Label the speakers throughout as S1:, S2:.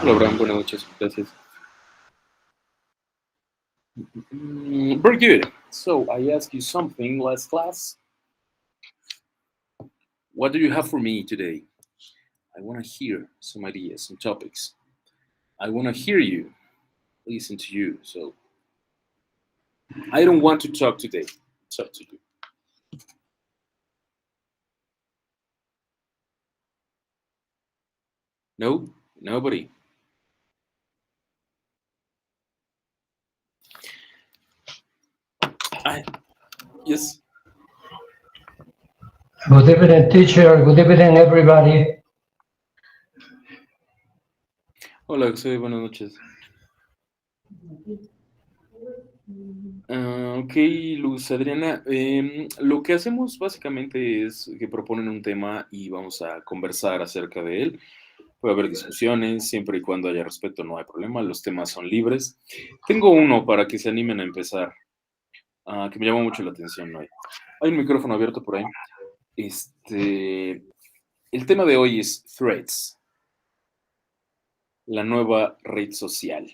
S1: Hola, Abraham, buenas noches, gracias. Very good. So, I asked you something last class. What do you have for me today? I want to hear some ideas, some topics. I want to hear you, listen to you. So, I don't want to talk today. It's up to you. No, nobody. I yes.
S2: Good evening, teacher. Good evening, everybody.
S1: Hola, José, buenas noches. Ok, Luz Adriana, lo que hacemos básicamente es que proponen un tema y vamos a conversar acerca de él. Puede haber discusiones, siempre y cuando haya respeto no hay problema, los temas son libres. Tengo uno para que se animen a empezar, que me llamó mucho la atención hoy. Hay un micrófono abierto por ahí. El tema de hoy es Threads, la nueva red social,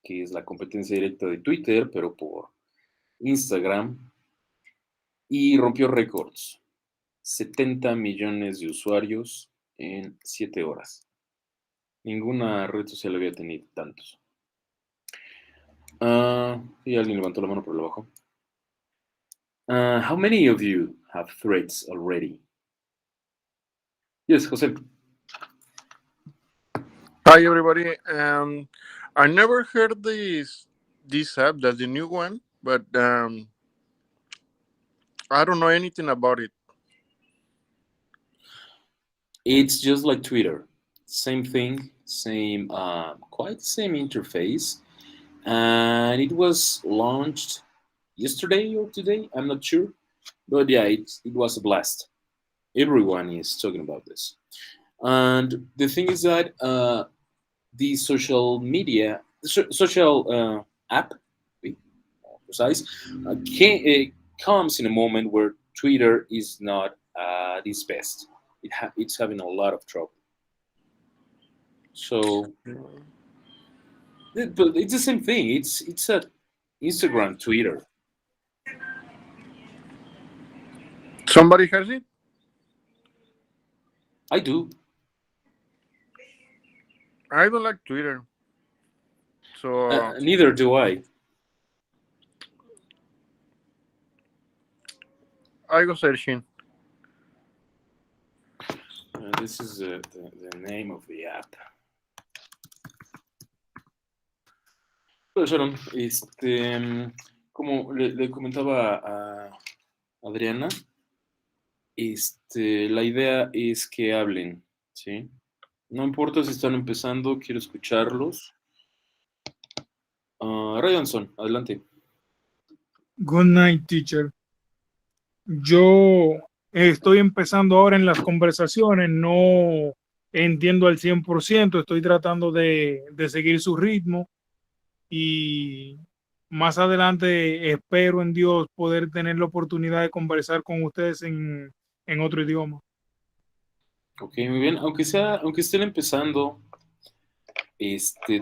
S1: que es la competencia directa de Twitter, pero por Instagram, y rompió récords. 70 millones de usuarios en 7 horas. Ninguna red social había tenido tantos. Y alguien levantó la mano por abajo. How many of you have threads already? Yes, Jose.
S3: Hi everybody. I never heard this app, that's the new one, but I don't know anything about it.
S1: It's just like Twitter. Same thing, same, quite same interface. And it was launched yesterday or today. I'm not sure, but yeah, it was a blast. Everyone is talking about this. And the thing is that the social media, social app, be more precise, comes in a moment where Twitter is not at its best. It's having a lot of trouble. So, but it's the same thing. It's a Instagram, Twitter.
S3: Somebody has it?
S1: I do.
S3: I don't like Twitter, so
S1: Neither do I.
S3: I go searching.
S1: This is the name of the app. Pues, Sharon, como le comentaba a Adriana, la idea es que hablen, ¿sí? No importa si están empezando, quiero escucharlos. Ryanson, adelante.
S4: Good night, teacher. Yo estoy empezando ahora en las conversaciones, no entiendo al 100%, estoy tratando de seguir su ritmo y más adelante espero en Dios poder tener la oportunidad de conversar con ustedes en otro idioma.
S1: Ok, muy bien. Aunque estén empezando,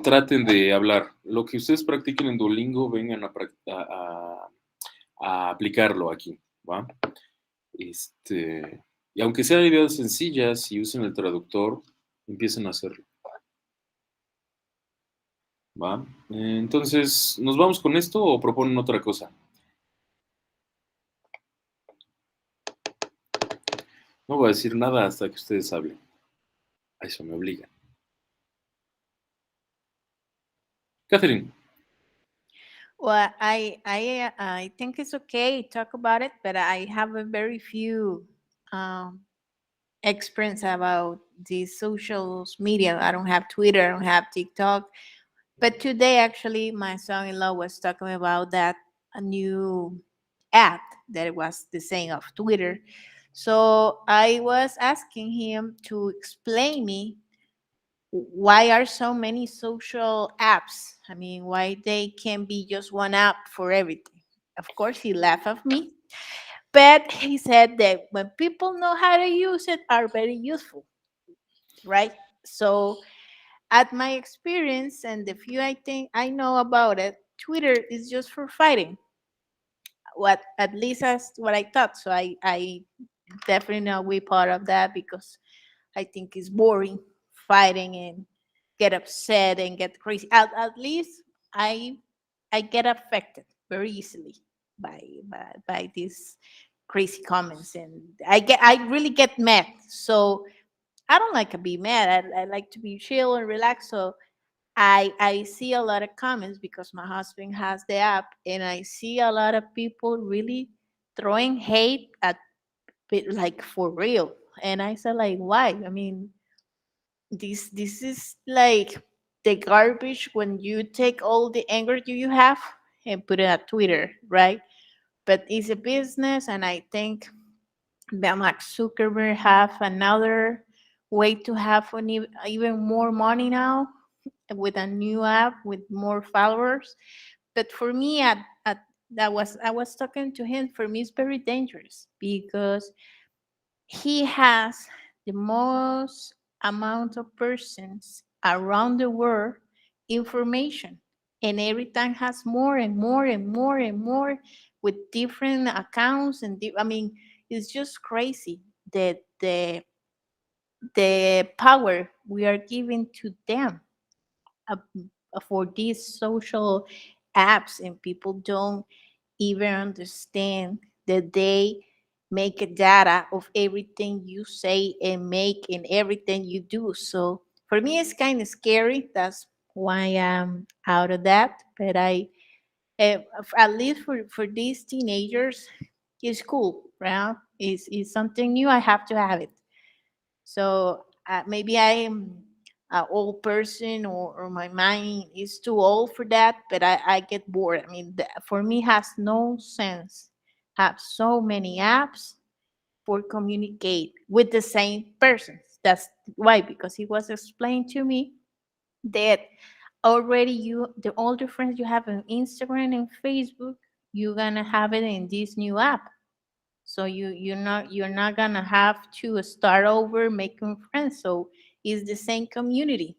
S1: traten de hablar. Lo que ustedes practiquen en Duolingo, vengan a aplicarlo aquí, ¿va? Y aunque sean ideas sencillas y usen el traductor, empiecen a hacerlo, ¿va? Entonces, ¿nos vamos con esto o proponen otra cosa? No voy a decir nada hasta que ustedes hablen. A eso me obligan. Catherine.
S5: Well, I think it's okay to talk about it, but I have a very few um, experience about these social media. I don't have Twitter, I don't have TikTok. But today, actually, my son-in-law was talking about that a new app that it was the same of Twitter. So I was asking him to explain me why are so many social apps? I mean, why they can be just one app for everything? Of course, he laughed at me, but he said that when people know how to use it, are very useful, right? So at my experience and the few I think I know about it, Twitter is just for fighting. What at least that's what I thought. So I definitely not be part of that because I think it's boring fighting and get upset and get crazy. At least I I get affected very easily by these crazy comments, and I really get mad. So I don't like to be mad. I like to be chill and relaxed. So I see a lot of comments because my husband has the app, and I see a lot of people really throwing hate at like for real. And I said like, why? I mean, this is like the garbage when you take all the anger you have and put it at Twitter, right? But it's a business, and I think that Mark Zuckerberg have another way to have even more money now with a new app with more followers. But for me, at that was I was talking to him. For me, it's very dangerous because he has the most amount of persons around the world information, and every time has more and more and more and more with different accounts I mean, it's just crazy that the power we are giving to them uh, for these social apps, and people don't even understand that they make a data of everything you say and make and everything you do. So for me, it's kind of scary. That's why I'm out of that. But at least for these teenagers, it's cool, right? It's something new. I have to have it. So maybe I am an old person, or my mind is too old for that, but I get bored. I mean, for me, has no sense. Have so many apps for communicate with the same persons. That's why, because it was explained to me that already the older friends you have on Instagram and Facebook, you're gonna have it in this new app. So you're not gonna have to start over making friends. So it's the same community.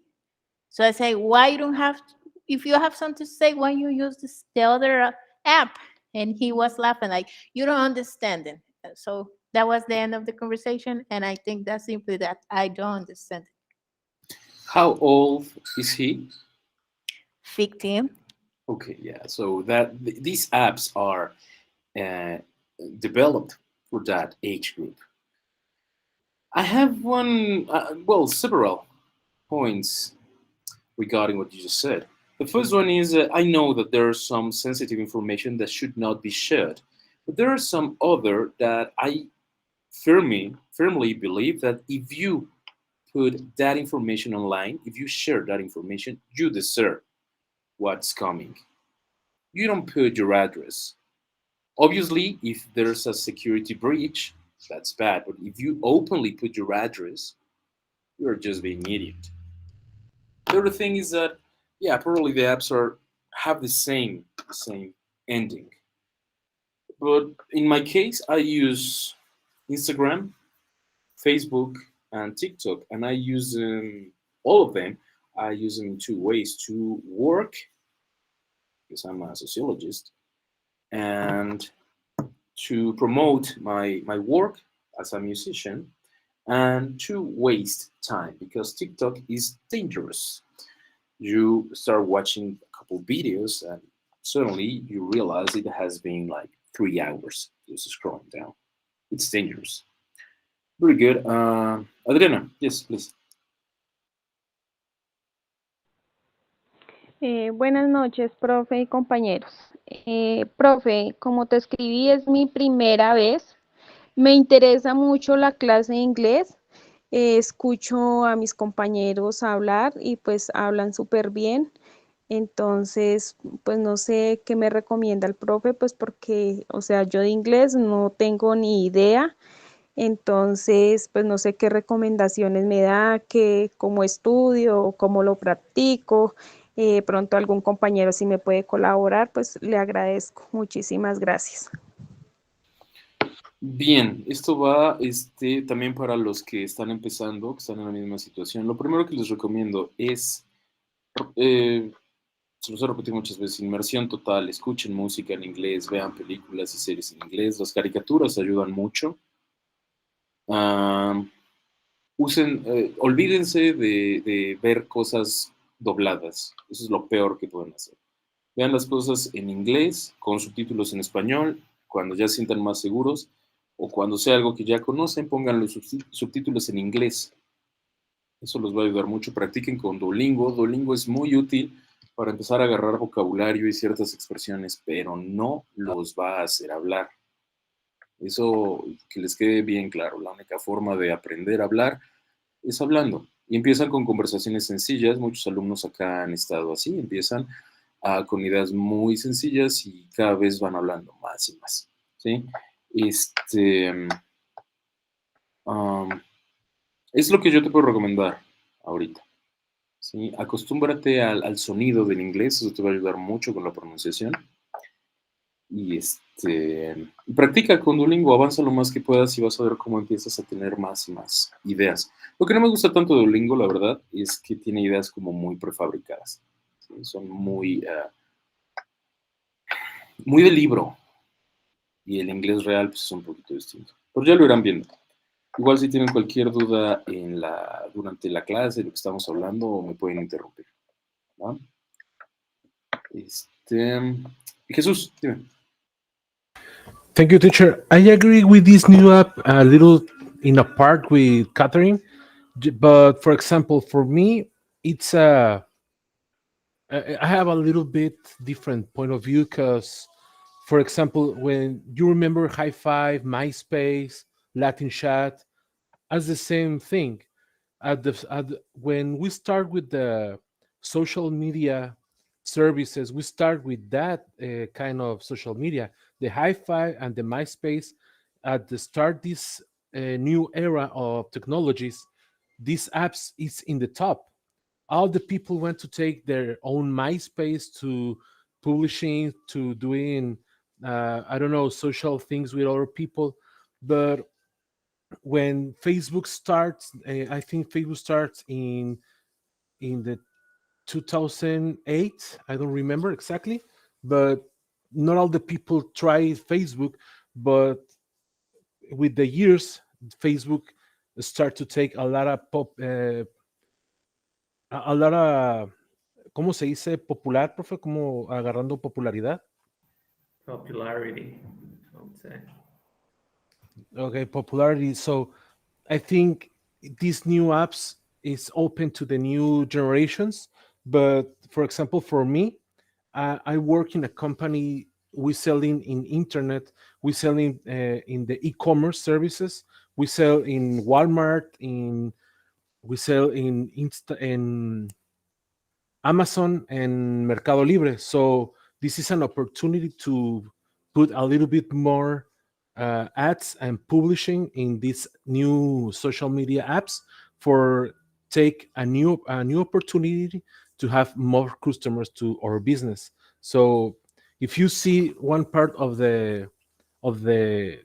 S5: So I say, why you don't have to, if you have something to say, why you use the other app? And he was laughing like, you don't understand it. So that was the end of the conversation, and I think that's simply that I don't understand it.
S1: How old is he?
S5: Victim.
S1: Okay, yeah. So these apps are uh, developed for that age group. I have several points regarding what you just said. The first one is I know that there is some sensitive information that should not be shared, but there are some other that I firmly believe that if you put that information online, if you share that information, you deserve what's coming. You don't put your address. Obviously, if there's a security breach, that's bad. But if you openly put your address, you're just being an idiot. The other thing is that, yeah, probably the apps are have the same ending. But in my case, I use Instagram, Facebook, and TikTok, and I use all of them. I use them in two ways: to work, because I'm a sociologist, and to promote my work as a musician, and to waste time because TikTok is dangerous. You start watching a couple videos, and suddenly you realize it has been like 3 hours just scrolling down. It's dangerous. Very good. Adriana, yes, please.
S6: Buenas noches, profe y compañeros. Profe, como te escribí, es mi primera vez. Me interesa mucho la clase de inglés. Escucho a mis compañeros hablar y pues hablan súper bien. Entonces, pues no sé qué me recomienda el profe, pues porque, o sea, yo de inglés no tengo ni idea. Entonces, pues no sé qué recomendaciones me da, qué, cómo estudio o cómo lo practico. Pronto algún compañero si me puede colaborar, pues le agradezco. Muchísimas gracias.
S1: Bien, esto va también para los que están empezando, que están en la misma situación. Lo primero que les recomiendo es, eh, se los he repetido muchas veces, inmersión total. Escuchen música en inglés, vean películas y series en inglés. Las caricaturas ayudan mucho. Ah, olvídense de ver cosas dobladas. Eso es lo peor que pueden hacer. Vean las cosas en inglés, con subtítulos en español, cuando ya se sientan más seguros, o cuando sea algo que ya conocen, pongan los subtítulos en inglés. Eso los va a ayudar mucho. Practiquen con Duolingo. Duolingo es muy útil para empezar a agarrar vocabulario y ciertas expresiones, pero no los va a hacer hablar. Eso que les quede bien claro. La única forma de aprender a hablar es hablando. Y empiezan con conversaciones sencillas. Muchos alumnos acá han estado así. Empiezan con ideas muy sencillas y cada vez van hablando más y más. ¿Sí? Um, es lo que yo te puedo recomendar ahorita. ¿Sí? Acostúmbrate al sonido del inglés. Eso te va a ayudar mucho con la pronunciación. Y practica con Duolingo, avanza lo más que puedas y vas a ver cómo empiezas a tener más y más ideas. Lo que no me gusta tanto de Duolingo, la verdad, es que tiene ideas como muy prefabricadas. ¿Sí? Son muy de libro. Y el inglés real pues, es un poquito distinto. Pero ya lo irán viendo. Igual si tienen cualquier duda durante la clase, de lo que estamos hablando, me pueden interrumpir. ¿Va? Jesús, dime.
S7: Thank you, teacher. I agree with this new app a little in a part with Catherine, but for example, for me, it's I have a little bit different point of view because, for example, when you remember High Five, MySpace, Latin Chat, as the same thing. When we start with the social media services, we start with that kind of social media, the Hi-Fi and the MySpace. At the start, this new era of technologies, these apps is in the top. All the people want to take their own MySpace to publishing, to doing, I don't know, social things with other people, but when Facebook starts, I think Facebook starts in the 2008. I don't remember exactly, but not all the people try Facebook. But with the years, Facebook start to take a lot of a lot of, ¿cómo se dice popular, profe? Como agarrando popularidad.
S8: Popularity, I would say.
S7: Okay, popularity. So I think these new apps is open to the new generations. But for example, for me, I work in a company. We selling in internet. We selling in the e-commerce services. We sell in Walmart. We sell in Amazon and Mercado Libre. So this is an opportunity to put a little bit more ads and publishing in these new social media apps for take a new opportunity to have more customers to our business. So if you see one part of the of the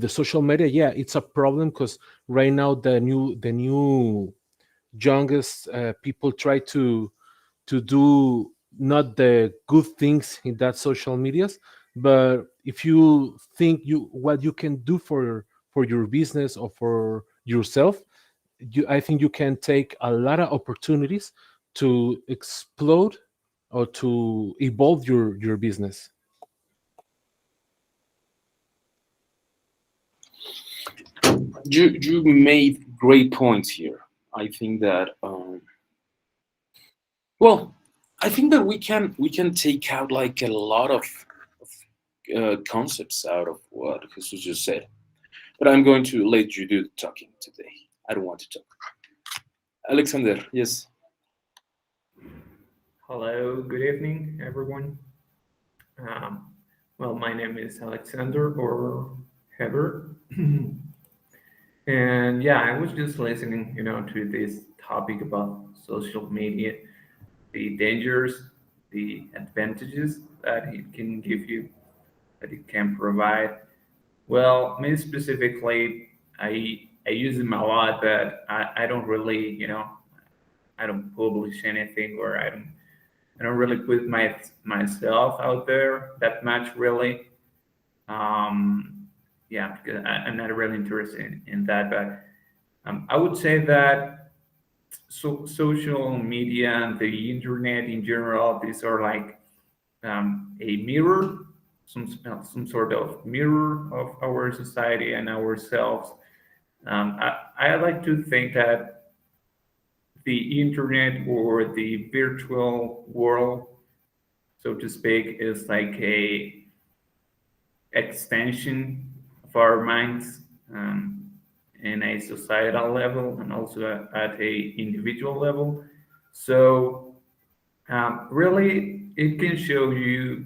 S7: social media, yeah, it's a problem because right now the new youngest people try to do not the good things in that social medias, but if you think you what you can do for your business or for yourself, I think you can take a lot of opportunities to explode or to evolve your business.
S1: You made great points here. I think that well, I think that we can take out like a lot of concepts out of what Jesus just said. But I'm going to let you do the talking today. I don't want to talk. Alexander, yes.
S8: Hello, good evening, everyone. Um, well, my name is Alexander or Heather. And yeah, I was just listening, to this topic about social media, the dangers, the advantages that it can give you, that it can provide. Well, me specifically, I use them a lot, but I don't really, I don't publish anything, or I don't really put myself out there that much, really. Yeah, because I'm not really interested in that. But I would say that social media and the internet in general, these are like a mirror, some sort of mirror of our society and ourselves. I like to think that the internet, or the virtual world, so to speak, is like a extension of our minds, in a societal level, and also at a individual level. So really, it can show you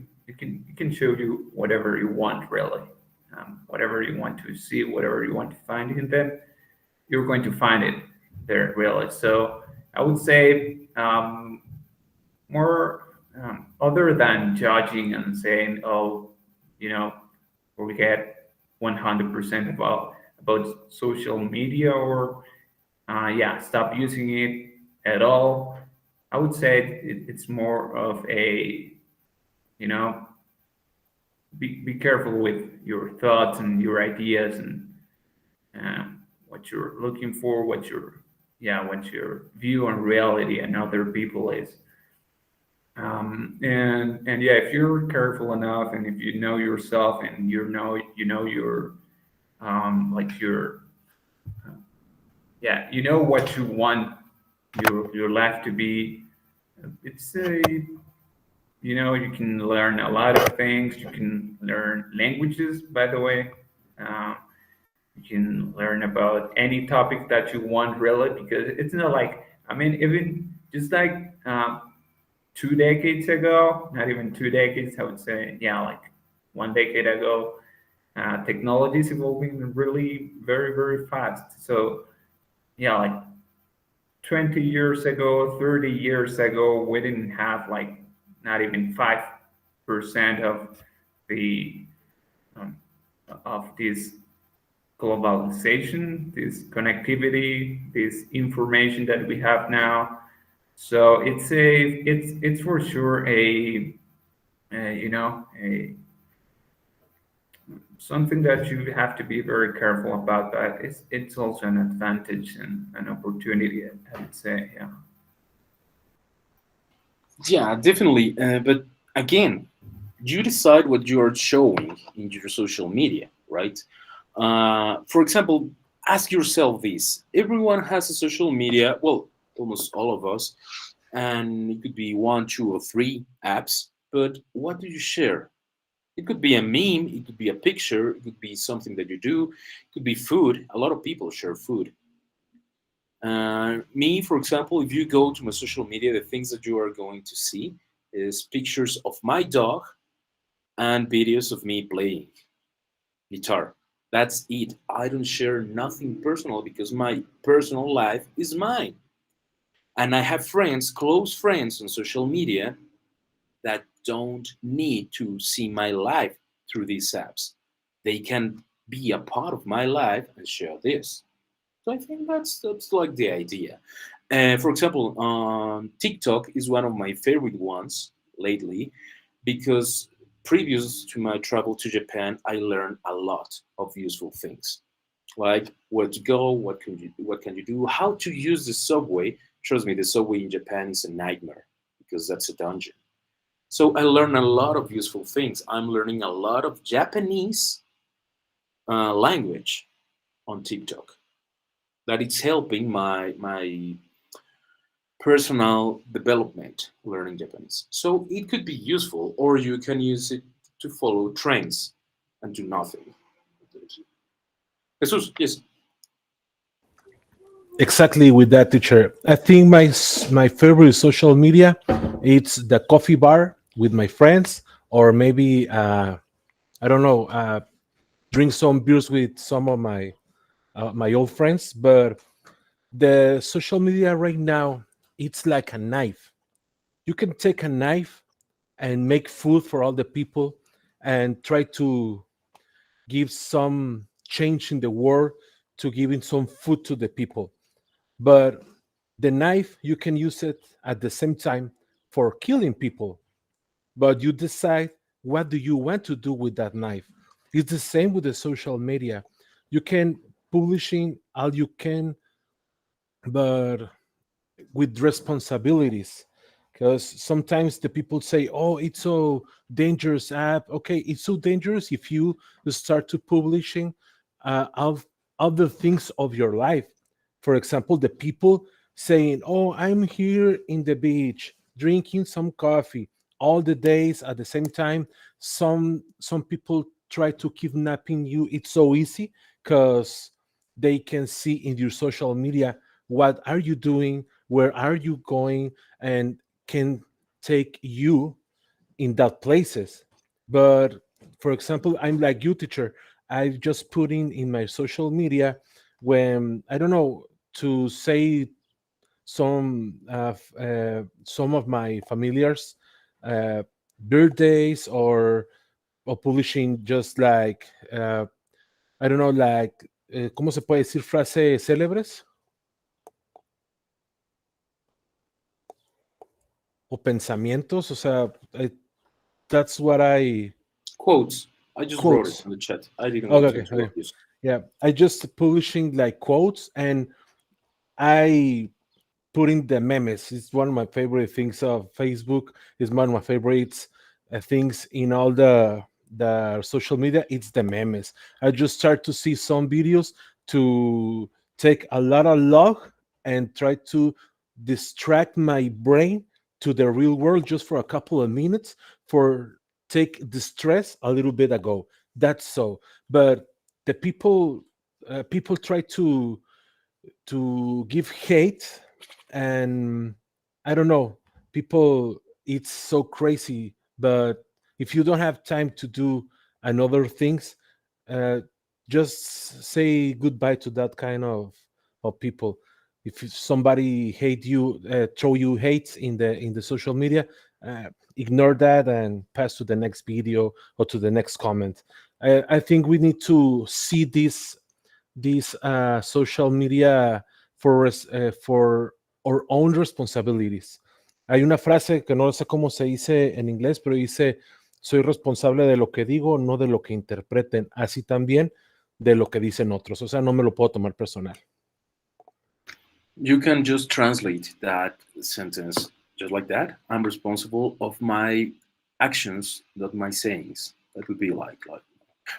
S8: whatever you want, really. Whatever you want to see, whatever you want to find in them, you're going to find it there, really. So I would say, more, other than judging and saying, oh, you know, forget 100% about social media, or yeah, stop using it at all. I would say it's more of a, you know, be careful with your thoughts and your ideas, and what you're looking for, what your view on reality and other people is. And yeah, if you're careful enough, and if you know yourself, and you know your, like your, yeah, you know what you want your life to be. It's a, you can learn a lot of things. You can learn languages, by the way. Um, you can learn about any topic that you want, really, because it's not like, I mean, even just like, 2 decades ago, not even 2 decades, I would say, yeah, like 1 decade ago, technology is evolving really very, very fast. So, yeah, like 20 years ago, 30 years ago, we didn't have like not even 5% of the, um, of this globalization, this connectivity, this information that we have now. So it's for sure a something that you have to be very careful about. But it's also an advantage and an opportunity, I would say. Yeah.
S1: Yeah, definitely. But again, you decide what you are showing in your social media, right? For example, ask yourself this: everyone has a social media. Well, almost all of us, and it could be one, two, or three apps. But what do you share? It could be a meme. It could be a picture. It could be something that you do. It could be food. A lot of people share food. Me, for example, if you go to my social media, the things that you are going to see is pictures of my dog and videos of me playing guitar. That's it. I don't share nothing personal because my personal life is mine. And I have friends, close friends on social media that don't need to see my life through these apps. They can be a part of my life and share this. So I think that's like the idea. For example, TikTok is one of my favorite ones lately because previous to my travel to Japan, I learned a lot of useful things, like where to go, what can you do, how to use the subway. Trust me, the subway in Japan is a nightmare because that's a dungeon. So I learned a lot of useful things. I'm learning a lot of Japanese language on TikTok. That it's helping my personal development learning Japanese. So it could be useful, or you can use it to follow trends and do nothing. Jesus, yes.
S7: Exactly with that, teacher. I think my favorite social media it's the coffee bar with my friends, or maybe I don't know, drink some beers with some of my old friends. But the social media right now, it's like a knife. You can take a knife and make food for all the people and try give some change in the world, to giving some food to the people. But the knife, you can use it at the same time for killing people, but you decide what do you want to do with that knife. It's the same with the social media. You can publishing all you can, but with responsibilities, because sometimes the people say, oh, it's so dangerous app. Okay, it's so dangerous if you start to publishing of other things of your life. For example, the people saying, oh, I'm here in the beach drinking some coffee all the days at the same time. Some people try to kidnapping you. It's so easy because they can see in your social media what are you doing, where are you going, and can take you in that places. But for example, I'm like you, teacher. I just put in my social media when I don't know to say some of my familiars uh, birthdays, or publishing just like I don't know, like ¿cómo se puede decir frases célebres o pensamientos? O sea, that's what I
S1: Quotes. I just wrote it
S7: quotes.
S1: in the chat. I didn't
S7: Okay,
S1: want to
S7: okay, okay.
S1: interrupt you.
S7: Yeah, I just publishing like quotes, and I putting the memes. It's one of my favorite things of Facebook. It's one of my favorites things in all the social media. It's the memes. I just start to see some videos to take a lot of log and try to distract my brain to the real world just for a couple of minutes, for take the stress a little bit ago. That's so. But the people try to give hate, and I don't know, people, it's so crazy. But if you don't have time to do another things, uh, just say goodbye to that kind of people. If somebody hate you, throw you hate in the social media, uh, ignore that and pass to the next video or to the next comment. I think we need to see this social media for our own responsibilities. Hay una frase que no sé cómo se dice en inglés, pero dice, soy responsable de lo que digo, no de lo que interpreten, así también de lo que dicen otros. O sea, no me lo puedo tomar personal.
S1: You can just translate that sentence just like that. I'm responsible of my actions, not my sayings. That would be like.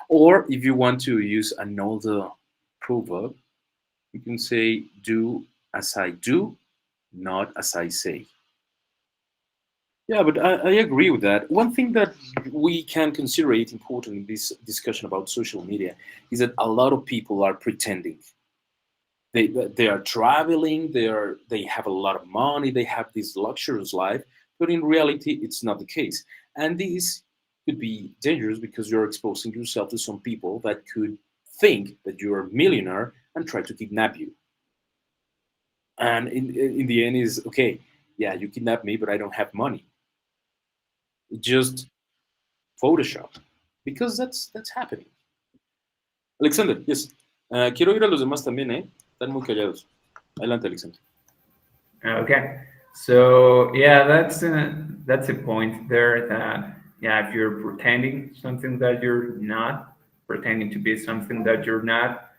S1: Or if you want to use another proverb, you can say, "Do as I do, not as I say." Yeah, but I agree with that. One thing that we can consider it important in this discussion about social media is that a lot of people are pretending. They are traveling, they have a lot of money, they have this luxurious life, but in reality, it's not the case. And this could be dangerous because you're exposing yourself to some people that could think that you're a millionaire and try to kidnap you. And in the end, is okay. Yeah, you kidnap me, but I don't have money. Just Photoshop, because that's happening. Alexander, yes. Quiero oír a los demás también, ¿eh? Están muy callados. Adelante, Alexander.
S8: Okay, so yeah, that's a point there, that yeah, if you're pretending something that you're not, pretending to be something that you're not,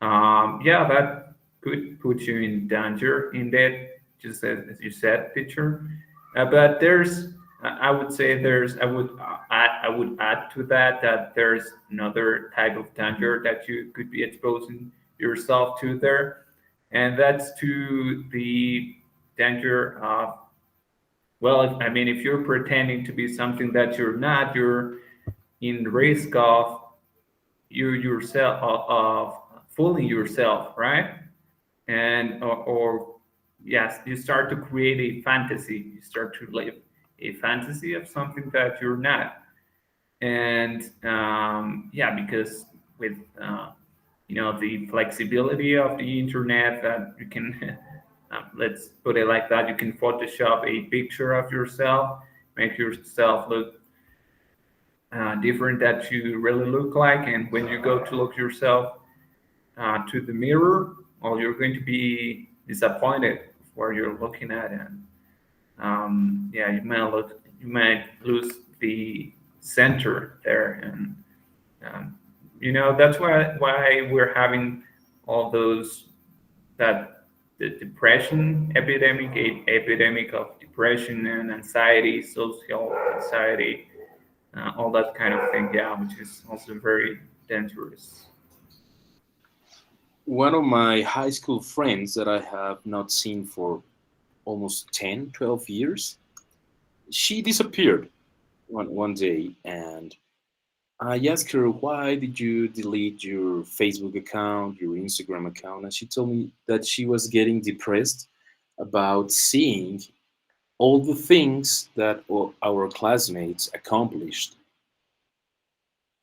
S8: yeah, that could put you in danger indeed, just as you said, teacher. But there's, I would say there's, I would add to that that there's another type of danger that you could be exposing yourself to there, and that's to the danger of, well, I mean, if you're pretending to be something that you're not, you're in risk of you yourself of fooling yourself, right? And or yes, you start to create a fantasy. You start to live a fantasy of something that you're not. And yeah, because with the flexibility of the internet, that you can let's put it like that, you can Photoshop a picture of yourself, make yourself look different that you really look like, and when you go to look yourself to the mirror, well, you're going to be disappointed with what you're looking at, and yeah, you might lose the center there, and that's why we're having all those that the depression epidemic, epidemic of depression and anxiety, social anxiety, all that kind of thing. Yeah, which is also very dangerous.
S1: One of my high school friends that I have not seen for almost 10, 12 years, she disappeared one day, and I asked her, why did you delete your Facebook account, your Instagram account? And she told me that she was getting depressed about seeing all the things that our classmates accomplished,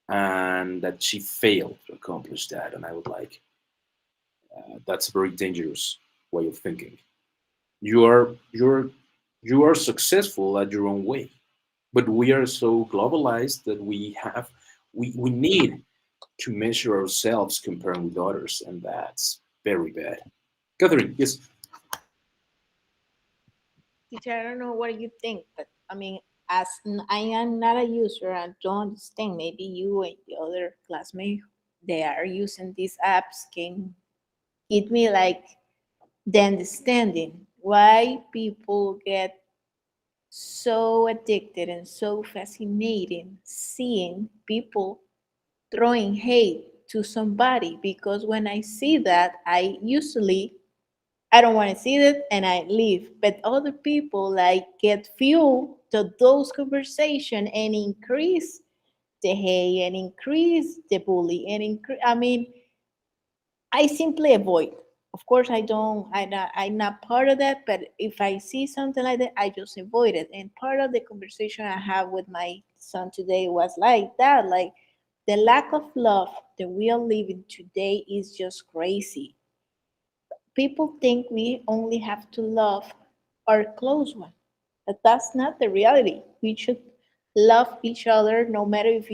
S1: and that she failed to accomplish that. And I was like, that's a very dangerous way of thinking. You are you're you are successful at your own way, but we are so globalized that we need to measure ourselves comparing with others, and that's very bad. Catherine, yes.
S5: Teacher, I don't know what you think, but I mean, I am not a user, I don't understand. Maybe you and the other classmates they are using these apps can give me like the understanding why people get so addicted and so fascinating seeing people throwing hate to somebody, because when I see that I don't want to see it and I leave. But other people like get fuel to those conversation and increase the hate and increase the bully and increase. I mean, I simply avoid. Of course, I don't. I'm not part of that. But if I see something like that, I just avoid it. And part of the conversation I have with my son today was like that. Like the lack of love that we are living today is just crazy. People think we only have to love our close one, but that's not the reality. We should love each other no matter if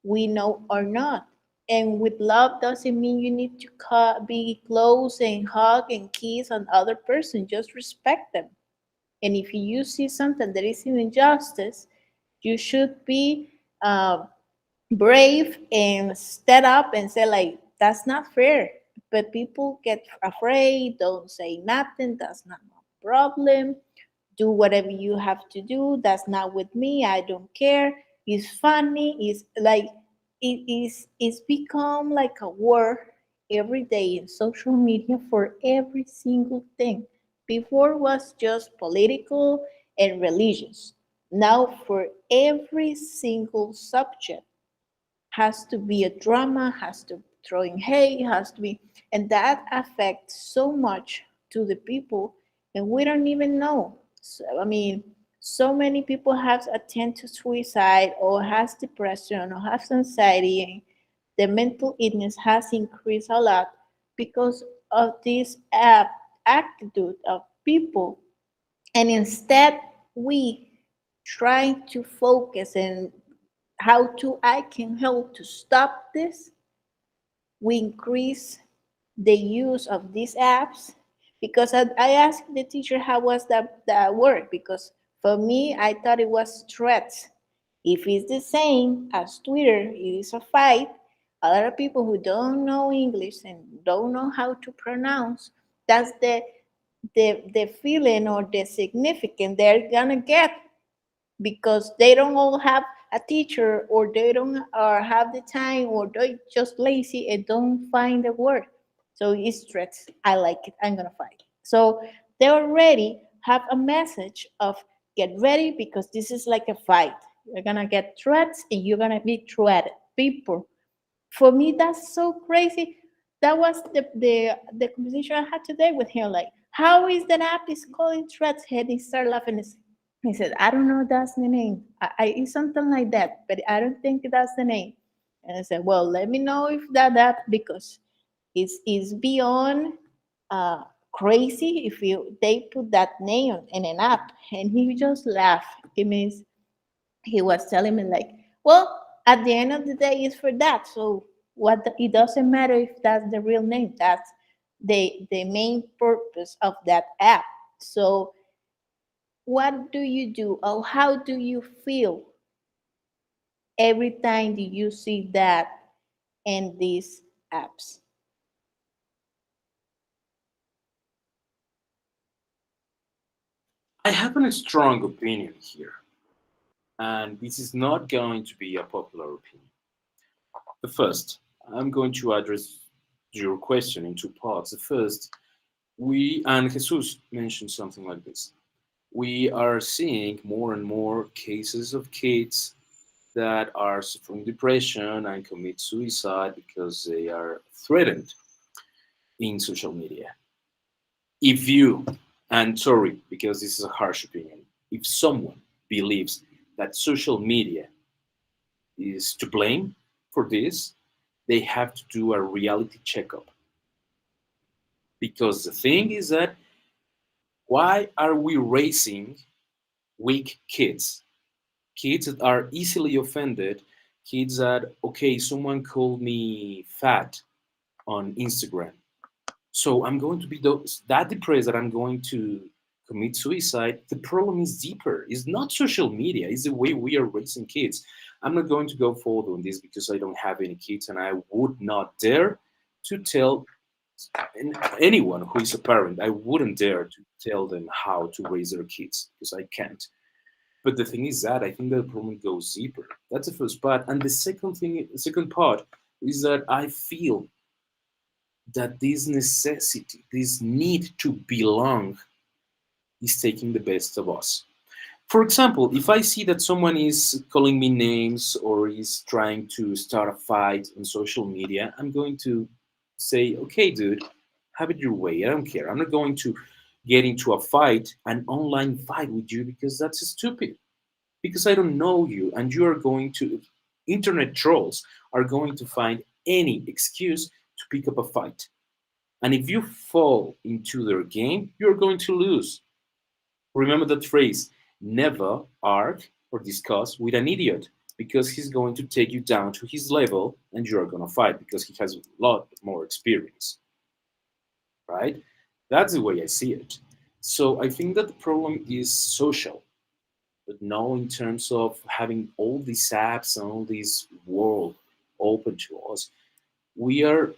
S5: we know or not. And with love doesn't mean you need to be close and hug and kiss on other person. Just respect them. And if you see something that is an injustice, you should be brave and stand up and say like that's not fair. But people get afraid, don't say nothing, that's not my problem, do whatever you have to do, that's not with me, I don't care. It's funny, it's like it's become like a war every day in social media for every single thing. Before was just political and religious, now for every single subject has to be a drama, has to throwing hate, has to be, and that affects so much to the people, and we don't even know. So, I mean, so many people have attempted suicide or has depression or has anxiety, and the mental illness has increased a lot because of this attitude of people. And instead, we try to focus and how to I can help to stop this. We increase the use of these apps because I asked the teacher how was that work, because for me I thought it was threats. If it's the same as Twitter, it is a fight. A lot of people who don't know English and don't know how to pronounce, that's the feeling or the significance they're gonna get, because they don't all have a teacher, or they don't or have the time, or they just lazy and don't find the word. So it's threats. I like it, I'm gonna fight. So they already have a message of get ready because this is like a fight. You're gonna get threats and you're gonna be threatened. People, for me that's so crazy. That was the conversation I had today with him, like how is that app is calling threats, and he started laughing. He said, I don't know that's the name. It's something like that, but I don't think that's the name. And I said, well, let me know if that because it's beyond crazy if you they put that name in an app. And he just laughed. It means he was telling me like, Well, at the end of the day, it's for that. So it doesn't matter if that's the real name. That's the main purpose of that app. So what do you do, or how do you feel every time that you see that in these apps?
S1: I have a strong opinion here, and this is not going to be a popular opinion. The first, I'm going to address your question in two parts. The first, we and Jesus mentioned something like this. We are seeing more and more cases of kids that are suffering depression and commit suicide because they are threatened in social media. If you, and sorry, because this is a harsh opinion, if someone believes that social media is to blame for this, they have to do a reality checkup. Because the thing is that why are we raising weak kids? Kids that are easily offended, kids that, okay, someone called me fat on Instagram. So I'm going to be that depressed that I'm going to commit suicide. The problem is deeper. It's not social media. It's the way we are raising kids. I'm not going to go forward on this because I don't have any kids, and I would not dare to tell anyone who is a parent. I wouldn't dare to tell them how to raise their kids because I can't. But the thing is that I think the problem goes deeper. That's the first part, and the second part is that I feel that this necessity, this need to belong, is taking the best of us. For example, if I see that someone is calling me names or is trying to start a fight on social media, I'm going to say, okay, dude, have it your way. I don't care. I'm not going to get into a fight, an online fight with you because that's stupid. Because I don't know you and you are going to, internet trolls are going to find any excuse to pick up a fight. And if you fall into their game, you're going to lose. Remember that phrase, never argue or discuss with an idiot because he's going to take you down to his level and you're going to fight because he has a lot more experience. Right? That's the way I see it. So I think that the problem is social, but no in terms of having all these apps and all this world open to us. We are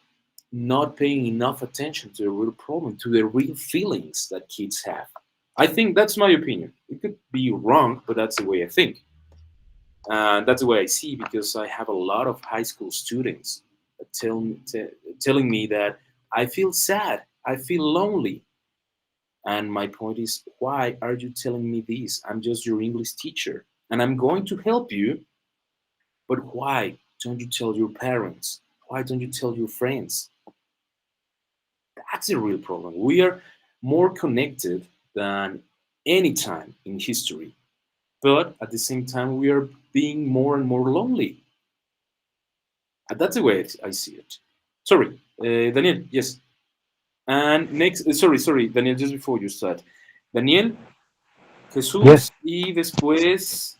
S1: not paying enough attention to the real problem, to the real feelings that kids have. I think that's my opinion. It could be wrong, but that's the way I think. And that's the way I see because I have a lot of high school students that telling me that I feel sad, I feel lonely. And my point is, why are you telling me this? I'm just your English teacher and I'm going to help you. But why don't you tell your parents? Why don't you tell your friends? That's a real problem. We are more connected than any time in history, but at the same time, we are being more and more lonely. And that's the way I see it. Sorry, Daniel, yes. And next, sorry, Daniel, just before you start. Daniel,
S2: Yes.
S1: Jesús y después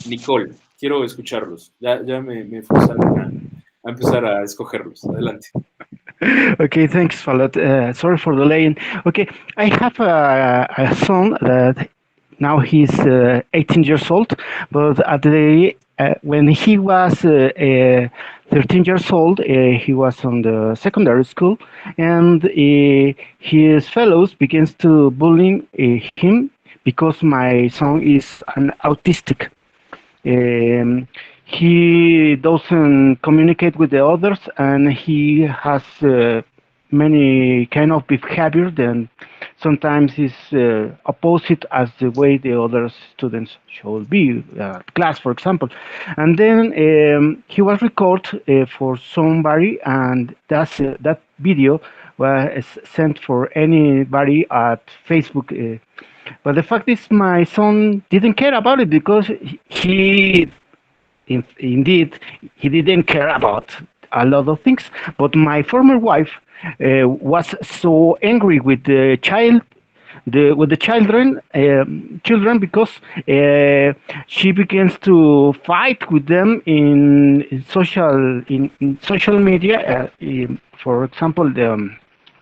S1: Nicole. Quiero escucharlos. Ya me forzaron a empezar a escogerlos. Adelante.
S9: Okay, thanks a lot. Sorry for delaying. Okay, I have a son that now he's 18 years old, but at the when he was 13 years old, he was on the secondary school, and his fellows begins to bullying him because my son is an autistic. Um, he doesn't communicate with the others, and he has many kind of behavior that sometimes is opposite as the way the other students should be class, for example. And then he was recorded for somebody, and that video was sent for anybody at Facebook. But the fact is, my son didn't care about it because indeed, he didn't care about a lot of things. But my former wife was so angry with the child the children, because she begins to fight with them in social media. For example,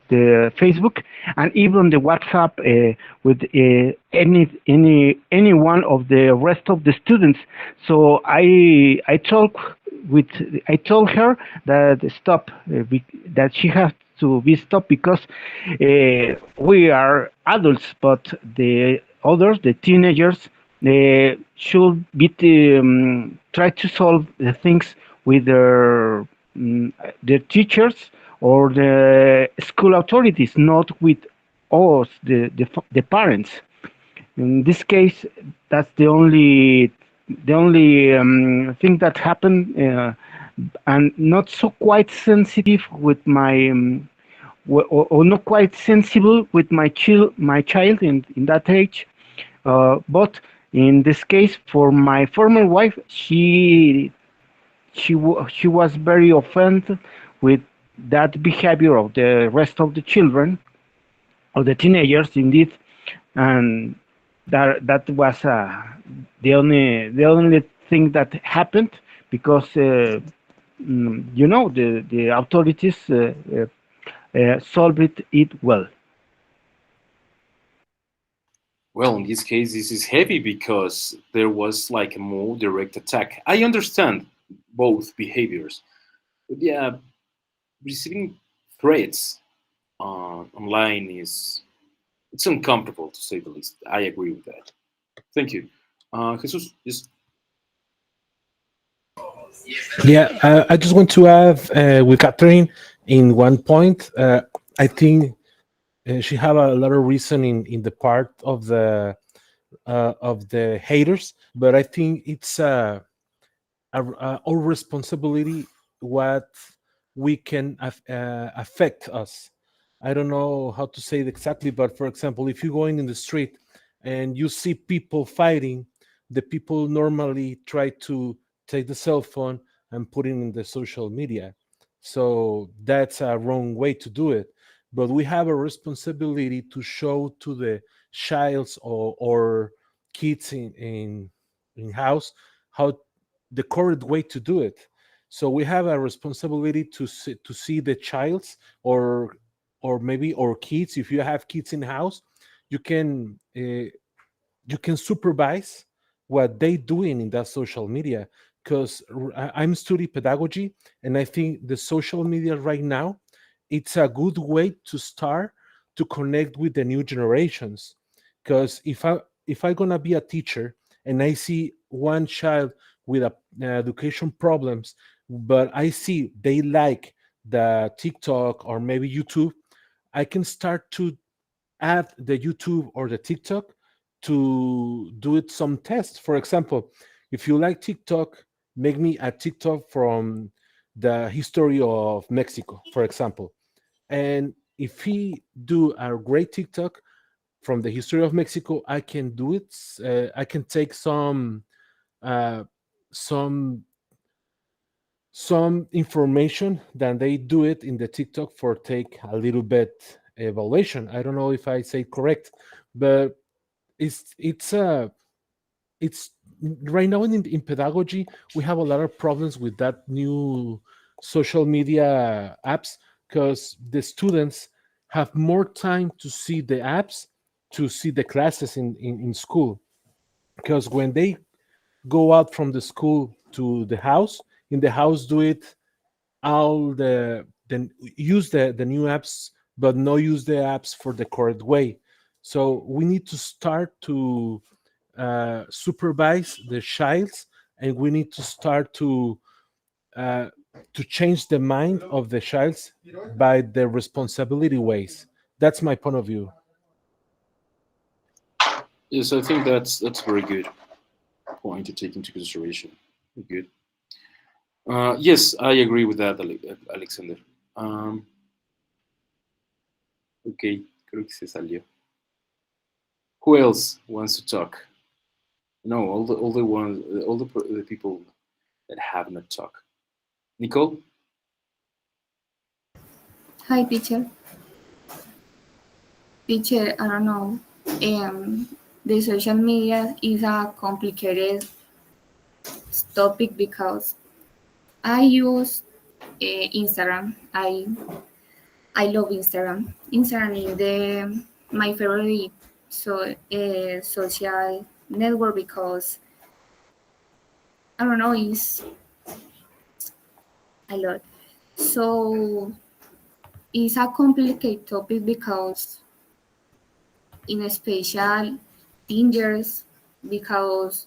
S9: the Facebook, and even the WhatsApp with any one of the rest of the students. So I told her that stop, that she has to be stopped, because we are adults, but the others, the teenagers, should be try to solve the things with their teachers or the school authorities, not with us, the parents. In this case, that's the only thing that happened, and not so quite sensitive with my or not quite sensible with my child in that age. But in this case, for my former wife, she was very offended with that behavior of the rest of the children, of the teenagers, indeed, and that was the only thing that happened, because the authorities solved it well.
S1: Well, in this case, this is heavy because there was like a more direct attack. I understand both behaviors, but yeah, receiving threats online is it's uncomfortable to say the least. I agree with that. Thank you, Jesus. Yes.
S7: Yeah, I just want to add with Catherine in one point. I think she have a lot of reason in the part of the haters, but I think it's our responsibility what we can affect us. I don't know how to say it exactly, but for example, if you're going in the street and you see people fighting, the people normally try to take the cell phone and put it in the social media. So that's a wrong way to do it. But we have a responsibility to show to the childs or kids in house how the correct way to do it. So we have a responsibility to see the childs or maybe or kids. If you have kids in house, you can you can supervise what they doing in that social media, because I'm studying pedagogy, and I think the social media right now it's a good way to start to connect with the new generations. Because if I gonna be a teacher and I see one child with education problems, but I see they like the TikTok or maybe YouTube, I can start to add the YouTube or the TikTok to do it some tests. For example, if you like TikTok, make me a TikTok from the history of Mexico, for example. And if he do a great TikTok from the history of Mexico, I can do it. I can take uh, some some information that they do it in the TikTok for take a little bit evaluation. I don't know if I say correct, but it's right now in pedagogy we have a lot of problems with that new social media apps, because the students have more time to see the apps to see the classes in school, because when they go out from the school to the house, in the house do it all the use the new apps but no use the apps for the correct way. So we need to start to supervise the childs, and we need to start uh, to change the mind of the childs by the responsibility ways. That's my point of view.
S1: Yes, I think that's a very good point to take into consideration. Good. Yes, I agree with that, Alexander. Um, ok, creo que se salió. Who else wants to talk? No, all the ones, the people that have not talked. Nicole.
S2: Hi, teacher. Teacher, I don't know. Um, the social media is a complicated topic because I use Instagram. I love Instagram. Instagram is the my favorite social network because I don't know, it's a lot. So it's a complicated topic because in a special dangers because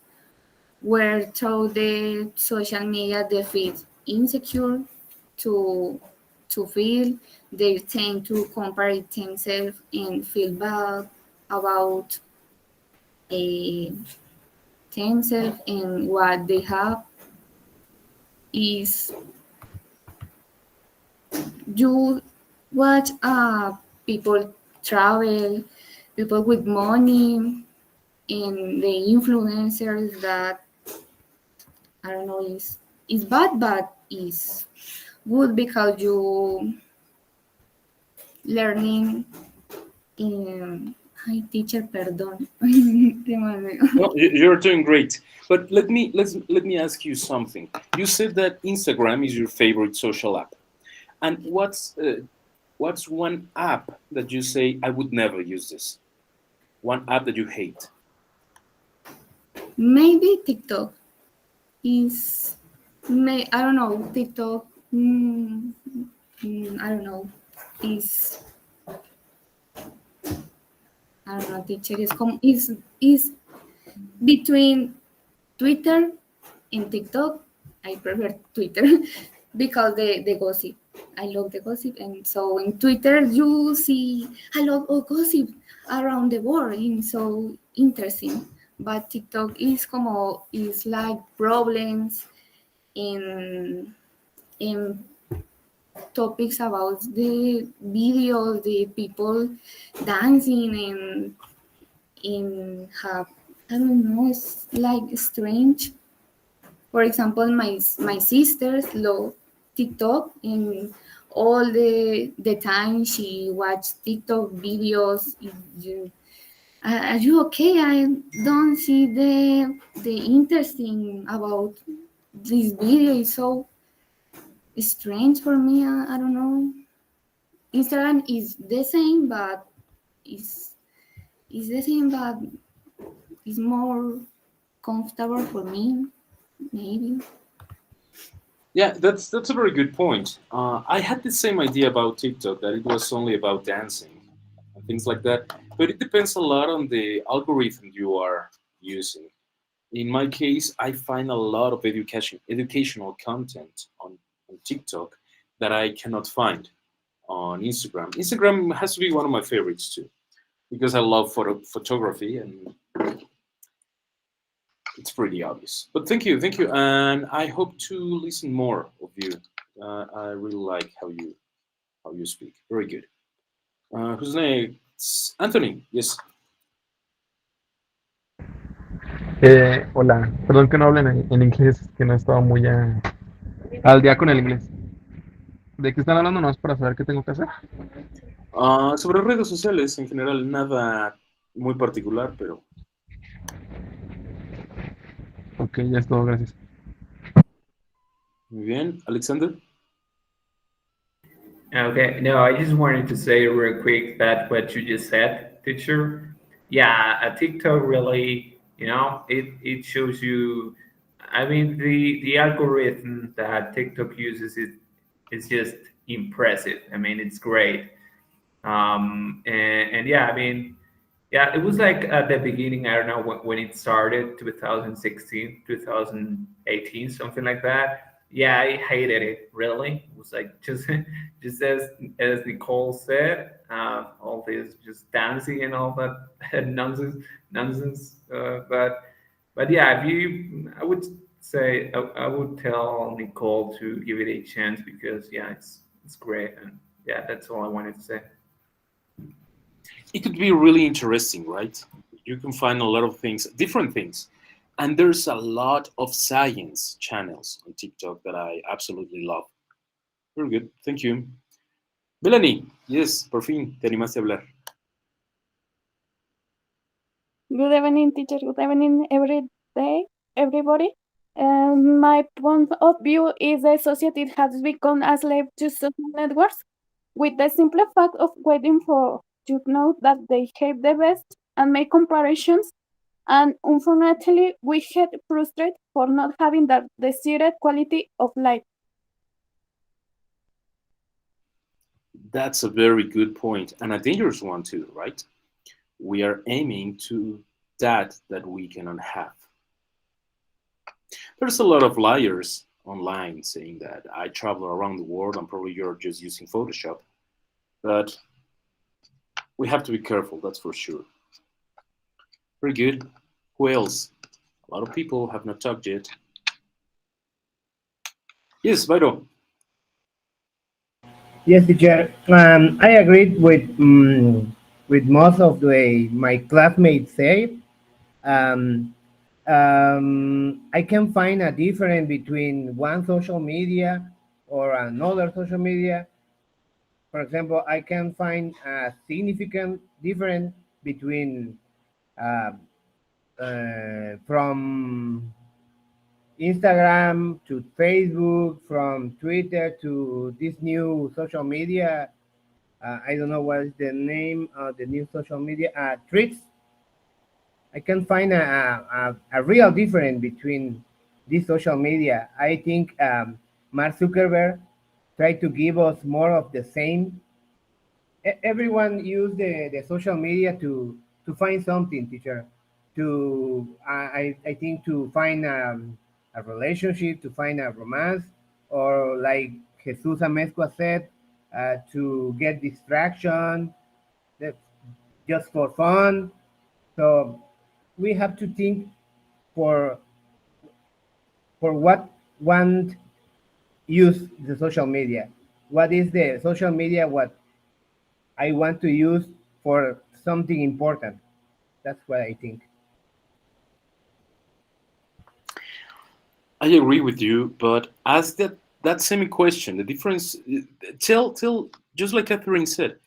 S2: we're told the social media they feel insecure to feel they tend to compare themselves and feel bad about a themselves and what they have is you watch people travel, people with money, and the influencers that I don't know is bad, but is good because you learning in. Ay, teacher, perdón.
S1: No, you're doing great. But let me ask you something. You said that Instagram is your favorite social app, and what's one app that you say I would never use this? One app that you hate?
S2: Maybe TikTok is. I don't know. TikTok. I don't know. Is I don't know. Teacher is between Twitter and TikTok. I prefer Twitter because the gossip. I love the gossip, and so in Twitter you see a lot of gossip around the world, and so interesting. But TikTok is like problems in in topics about the videos, the people dancing and have I don't know, it's like strange. For example, my sisters love TikTok and all the time she watch TikTok videos. Are you okay? I don't see the interesting about this video. It's so strange for me. I don't know. Instagram is the same, but is the same, but it's more comfortable for me. Maybe.
S1: Yeah, that's a very good point. I had the same idea about TikTok that it was only about dancing and things like that, but it depends a lot on the algorithm you are using. In my case, I find a lot of educational content on TikTok that I cannot find on Instagram. Instagram has to be one of my favorites too because I love photography and it's pretty obvious. But thank you, and I hope to listen more of you. I really like how you speak. Very good. Who's next? Anthony. Yes.
S10: Hola, perdón que no hablen en inglés, que no estaba muy al día con el inglés. ¿De qué están hablando? No es para saber qué tengo que hacer.
S1: Sobre redes sociales en general, nada muy particular, pero
S10: Ok, ya es todo, gracias.
S1: muy bien. Alexander.
S8: Okay, no, I just wanted to say real quick that what you just said, teacher. Yeah, a TikTok really, it shows you. I mean, the algorithm that TikTok uses is just impressive. I mean, it's great. And yeah, I mean, yeah, it was like at the beginning. I don't know when it started, 2016, 2018, something like that. Yeah, I hated it. Really, it was like just just as Nicole said, all this just dancing and all that nonsense. But yeah, if you, I would say I would tell Nicole to give it a chance because yeah, it's great and yeah, that's all I wanted to say.
S1: It could be really interesting, right? You can find a lot of things, different things. And there's a lot of science channels on TikTok that I absolutely love. Very good. Thank you. Melanie, yes, por fin te animaste a hablar.
S11: Good evening, teacher. Good evening, every day, everybody. My point of view is the society has become a slave to social networks with the simple fact of waiting for to know that they have the best and make comparisons. And unfortunately, we get frustrated for not having that desired quality of life.
S1: That's a very good point and a dangerous one too, right? We are aiming to that we cannot have. There's a lot of liars online saying that I travel around the world and probably you're just using Photoshop. But we have to be careful, that's for sure. Very good. Who else? A lot of people have not talked yet. Yes, Vito.
S12: Yes, teacher. I agreed with most of the my classmates say. Um, I can find a difference between one social media or another social media. For example, I can find a significant difference between uh, from Instagram to Facebook, from Twitter to this new social media. I don't know what is the name of the new social media. Tricks. I can find a real difference between this social media. I think Mark Zuckerberg tried to give us more of the same. Everyone use the social media to find something, teacher. I think to find a relationship, to find a romance, or like Jesus Amezcua said, to get distraction, that just for fun. So we have to think for what one use the social media. What is the social media? What I want to use for something important. That's what I think.
S1: I agree with you, but ask that same question. The difference. Tell just like Catherine said.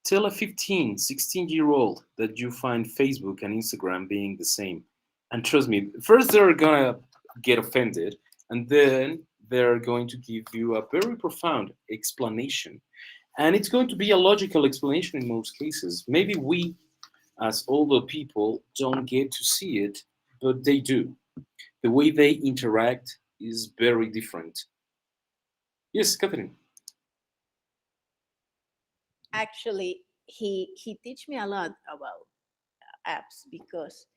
S1: Tell a 15, 16-year-old that you find Facebook and Instagram being the same, and trust me. First, they're gonna get offended, and then they're going to give you a very profound explanation, and it's going to be a logical explanation in most cases. Maybe we, as older people, don't get to see it, but they do. The way they interact is very different. Yes, Catherine.
S5: Actually, he teach me a lot about apps because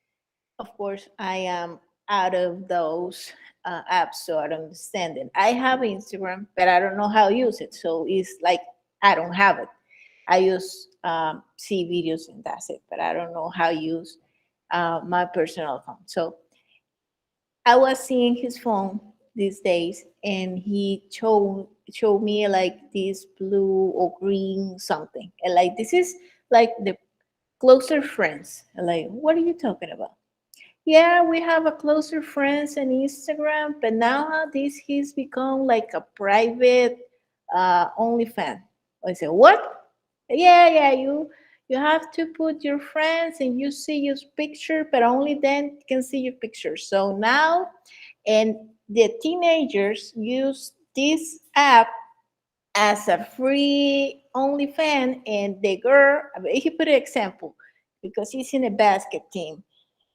S5: of course I am out of those apps, so I don't understand it. I have Instagram but I don't know how to use it, so it's like I don't have it. I use see videos and that's it, but I don't know how to use my personal account. So I was seeing his phone these days, and he showed me like this blue or green something, and like this is like the closer friends. And like, what are you talking about? Yeah, we have a closer friends on Instagram, but now this he's become like a private only fan. I said, what? Yeah, yeah, you have to put your friends and you see your picture, but only then you can see your picture. So now, and the teenagers use this app as a free only fan, and the girl, he put an example because he's in a basket team.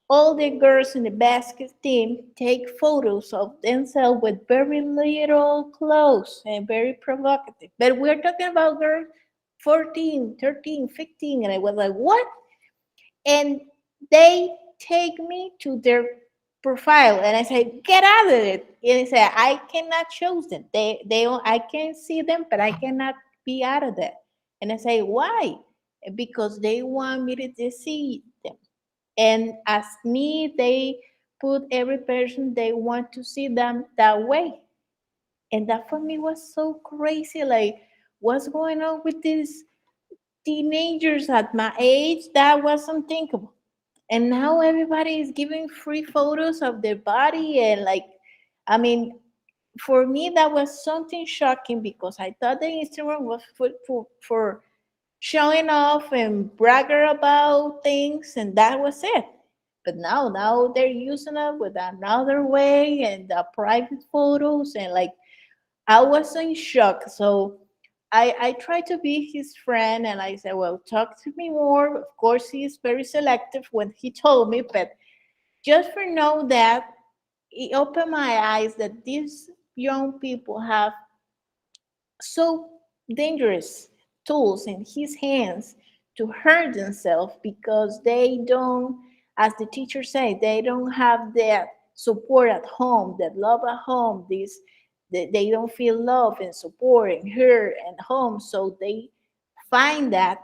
S5: All the girls in the basket team take photos of themselves with very little clothes and very provocative. But we're talking about girls 14, 13, 15. And I was like, what? And they take me to their profile and I say, get out of it. And I say, I cannot choose them. I can see them, but I cannot be out of that. And I say, why? Because they want me to see them. And as me, they put every person they want to see them that way. And that for me was so crazy. Like, what's going on with these teenagers at my age? That was unthinkable. And now everybody is giving free photos of their body. And like, I mean, for me, that was something shocking because I thought the Instagram was for showing off and bragger about things, and that was it. But now they're using it with another way and the private photos and like I was in shock. So I tried to be his friend and I said, well, talk to me more. Of course, he is very selective when he told me, but just for know that it opened my eyes that these young people have so dangerous tools in his hands to hurt themselves because they don't, as the teacher said, they don't have that support at home, that love at home. This they don't feel love and support and heard at home, so they find that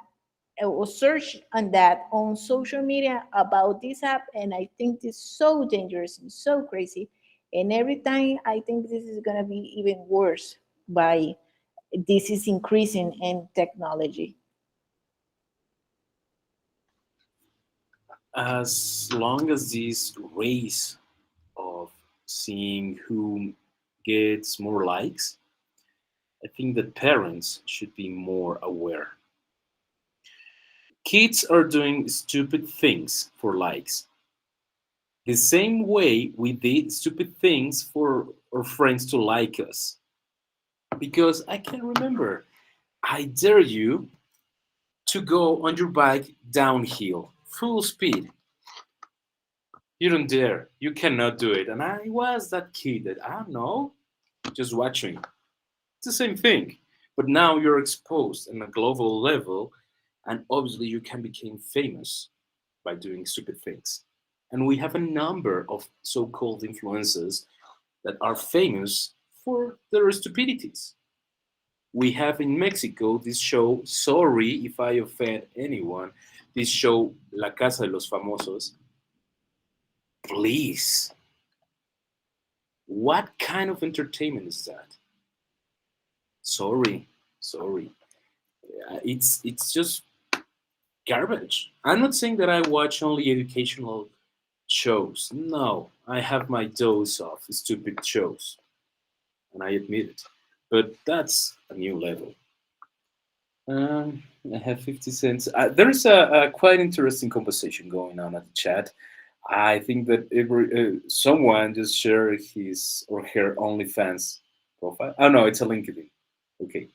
S5: or search on that on social media about this app, and I think this is so dangerous and so crazy. And every time I think this is gonna be even worse by this is increasing in technology.
S1: As long as this race of seeing who gets more likes, I think that parents should be more aware. Kids are doing stupid things for likes, the same way we did stupid things for our friends to like us. Because I can remember, I dare you to go on your bike downhill, full speed. You don't dare. You cannot do it. And I was that kid that, I don't know, just watching. It's the same thing. But now you're exposed on a global level, and obviously you can become famous by doing stupid things. And we have a number of so called influencers that are famous for their stupidities. We have in Mexico this show, sorry if I offend anyone, this show, La Casa de los Famosos. Please, what kind of entertainment is that? Sorry, sorry. It's just garbage. I'm not saying that I watch only educational shows. No, I have my dose of stupid shows, and I admit it. But that's a new level. I have 50 cents. There is a quite interesting conversation going on at the chat. I think that someone just shared his or her OnlyFans profile. Oh no, it's a LinkedIn. Okay,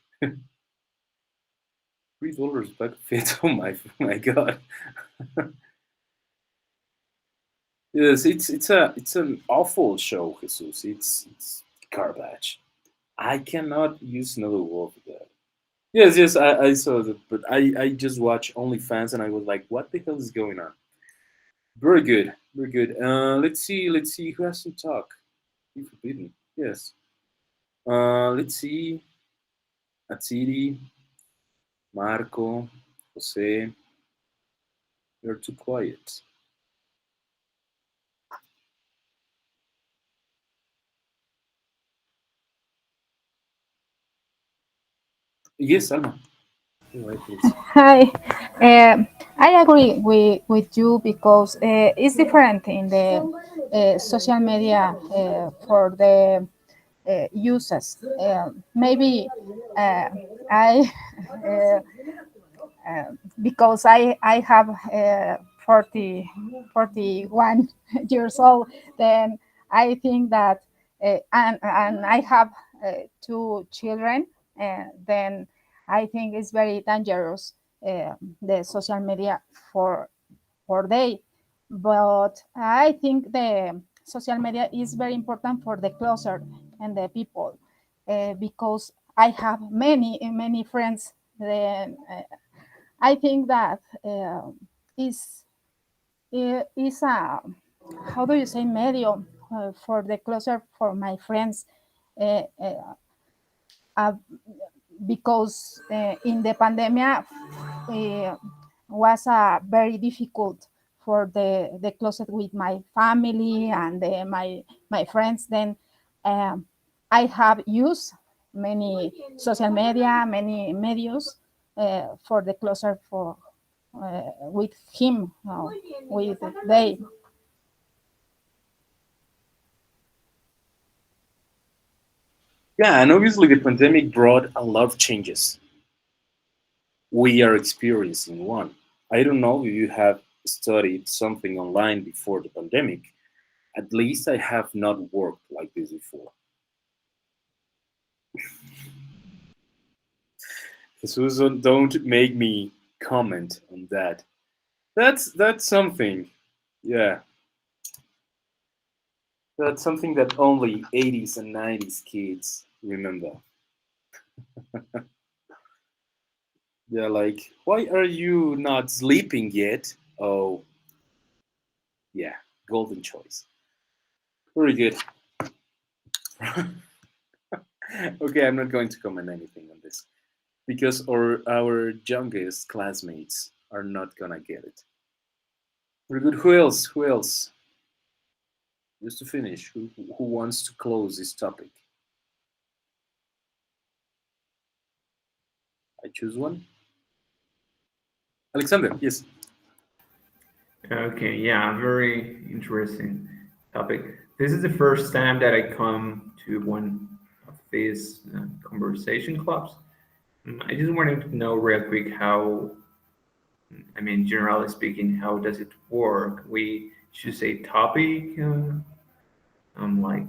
S1: $3 back fit. Oh my god. Yes, it's an awful show, Jesus. It's garbage. I cannot use another word for that. Yes, yes, I saw that, but I just watched OnlyFans and I was like, what the hell is going on? Very good, very good. Let's see who has to talk. Be forbidden. Yes. Let's see. Atsiri, Marco, Jose. You're too quiet. Yes, Alma. Go ahead, please.
S13: Hi, I agree with you because it's different in the social media for the users. Maybe I uh, because I have 40, 41 years old, then I think that, and I have two children, then I think it's very dangerous, the social media for they. But I think the social media is very important for the closer and the people, because I have many friends. Then I think that is a, how do you say, medium for the closer for my friends, uh, uh, uh, because in the pandemic was very difficult for the closet with my family and my friends. Then I have used many social media, many medios for the closer for with him, with they.
S1: Yeah, and obviously the pandemic brought a lot of changes. We are experiencing one. I don't know if you have studied something online before the pandemic. At least I have not worked like this before. Jesus, don't make me comment on that. That's something. Yeah, that's something that only 80s and 90s kids remember. They're like, why are you not sleeping yet? Oh, yeah, golden choice. Very good. Okay, I'm not going to comment anything on this because our youngest classmates are not gonna get it. Very good. Who else? Who else? Just to finish, who wants to close this topic? I choose one. Alexander, yes.
S8: Okay, yeah, very interesting topic. This is the first time that I come to one of these conversation clubs. I just wanted to know real quick how, I mean, generally speaking, how does it work? We choose a topic, like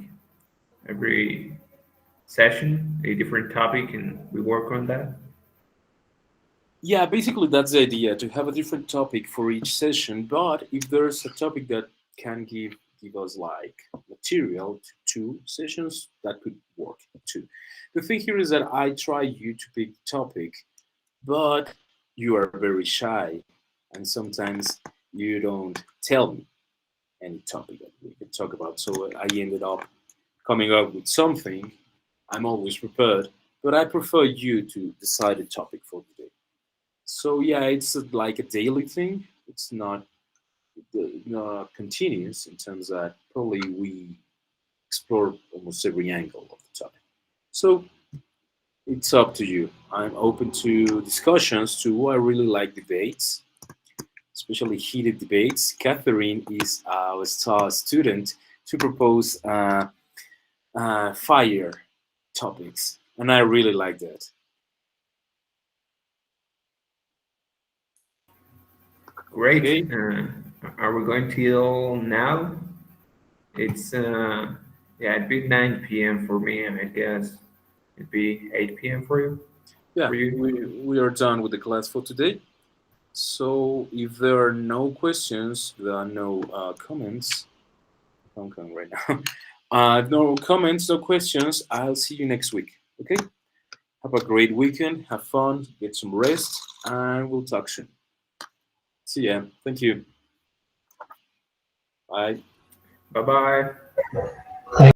S8: every session, a different topic, and we work on that.
S1: Yeah, basically that's the idea to have a different topic for each session. But if there's a topic that can give us like material to two sessions, that could work too. The thing here is that I try you to pick the topic, but you are very shy, and sometimes you don't tell me any topic that we can talk about. So I ended up coming up with something. I'm always prepared, but I prefer you to decide a topic for today. So yeah, it's like a daily thing. It's not continuous in terms that probably we explore almost every angle of the topic. So it's up to you. I'm open to discussions too. I really like debates, especially heated debates. Catherine is our star student to propose fire topics, and I really like that.
S8: Great.
S1: Okay.
S8: Are we going till now? It's yeah, it'd be 9 p.m. for me, and I guess it'd be 8 p.m. for you.
S1: Yeah,
S8: For you.
S1: we are done with the class for today. So if there are no questions, there are no comments. I'm coming right now. No comments, no questions. I'll see you next week. Okay. Have a great weekend. Have fun. Get some rest, and we'll talk soon. See ya. Thank you. Bye.
S8: Bye bye.